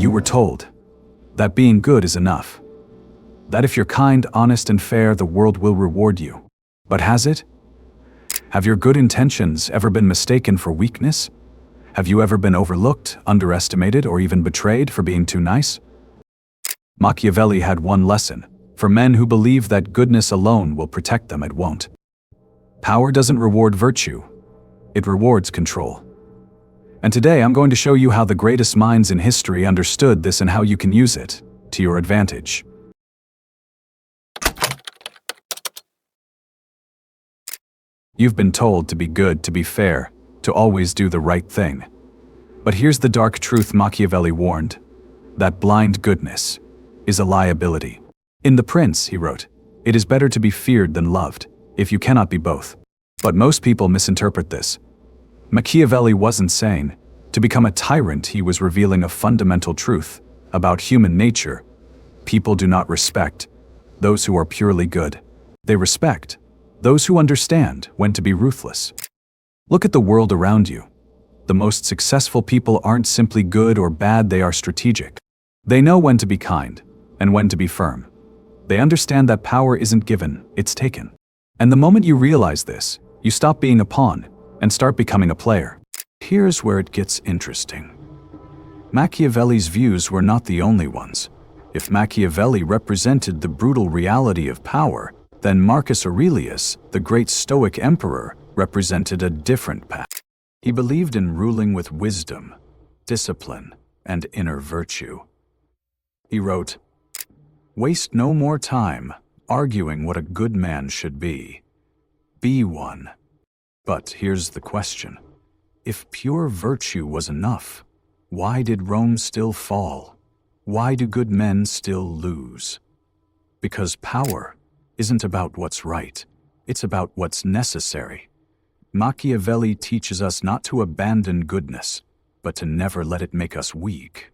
You were told that being good is enough. That if you're kind, honest, and fair, the world will reward you. But has it? Have your good intentions ever been mistaken for weakness? Have you ever been overlooked, underestimated, or even betrayed for being too nice? Machiavelli had one lesson. For men who believe that goodness alone will protect them, it won't. Power doesn't reward virtue. It rewards control. And today I'm going to show you how the greatest minds in history understood this and how you can use it to your advantage. You've been told to be good, to be fair, to always do the right thing. But here's the dark truth Machiavelli warned: that blind goodness is a liability. In The Prince, he wrote, "It is better to be feared than loved, if you cannot be both." But most people misinterpret this. Machiavelli wasn't saying to become a tyrant. He was revealing a fundamental truth about human nature. People do not respect those who are purely good. They respect those who understand when to be ruthless. Look at the world around you. The most successful people aren't simply good or bad, they are strategic. They know when to be kind and when to be firm. They understand that power isn't given, it's taken. And the moment you realize this, you stop being a pawn and start becoming a player. Here's where it gets interesting. Machiavelli's views were not the only ones. If Machiavelli represented the brutal reality of power, then Marcus Aurelius, the great Stoic emperor, represented a different path. He believed in ruling with wisdom, discipline, and inner virtue. He wrote, "Waste no more time arguing what a good man should be. Be one." But here's the question. If pure virtue was enough, why did Rome still fall? Why do good men still lose? Because power isn't about what's right, it's about what's necessary. Machiavelli teaches us not to abandon goodness, but to never let it make us weak.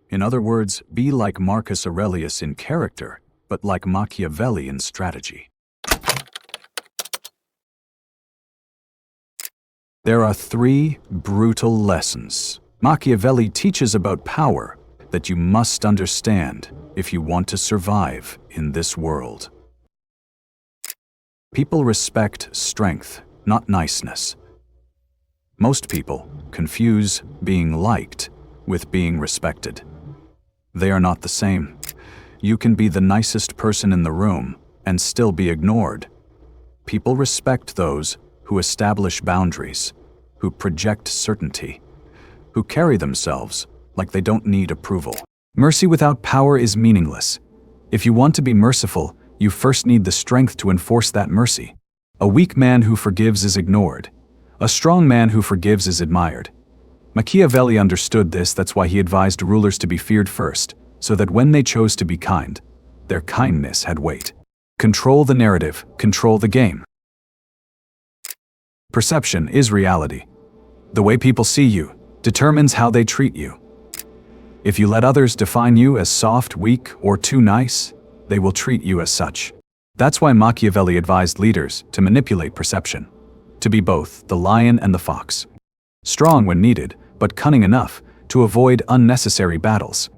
In other words, be like Marcus Aurelius in character, but like Machiavelli in strategy. There are 3 brutal lessons Machiavelli teaches about power that you must understand if you want to survive in this world. People respect strength, not niceness. Most people confuse being liked with being respected. They are not the same. You can be the nicest person in the room and still be ignored. People respect those who establish boundaries, who project certainty, who carry themselves like they don't need approval. Mercy without power is meaningless. If you want to be merciful, you first need the strength to enforce that mercy. A weak man who forgives is ignored. A strong man who forgives is admired. Machiavelli understood this, that's why he advised rulers to be feared first, so that when they chose to be kind, their kindness had weight. Control the narrative, control the game. Perception is reality. The way people see you determines how they treat you. If you let others define you as soft, weak, or too nice, they will treat you as such. That's why Machiavelli advised leaders to manipulate perception, to be both the lion and the fox. Strong when needed, but cunning enough to avoid unnecessary battles.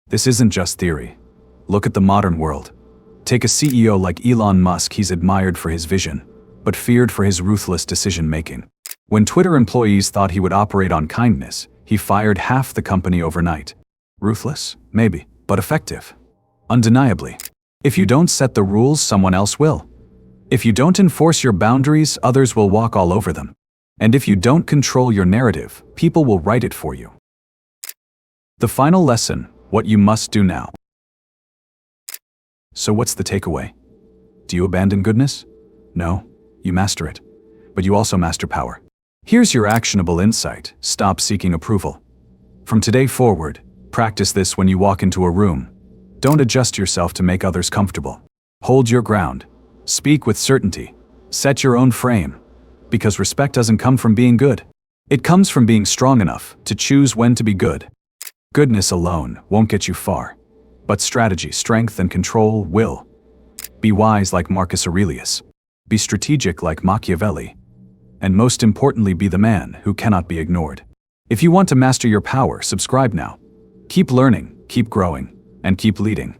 This isn't just theory. Look at the modern world. Take a CEO like Elon Musk. He's admired for his vision, but feared for his ruthless decision-making. When Twitter employees thought he would operate on kindness, he fired half the company overnight. Ruthless? Maybe, but effective. Undeniably. If you don't set the rules, someone else will. If you don't enforce your boundaries, others will walk all over them. And if you don't control your narrative, people will write it for you. The final lesson, what you must do now. So what's the takeaway? Do you abandon goodness? No, you master it. But you also master power. Here's your actionable insight. Stop seeking approval. From today forward, practice this when you walk into a room. Don't adjust yourself to make others comfortable. Hold your ground. Speak with certainty. Set your own frame. Because respect doesn't come from being good. It comes from being strong enough to choose when to be good. Goodness alone won't get you far. But strategy, strength, and control will. Be wise like Marcus Aurelius. Be strategic like Machiavelli. and most importantly be the man who cannot be ignored. If you want to master your power, subscribe now. Keep learning, keep growing, and keep leading.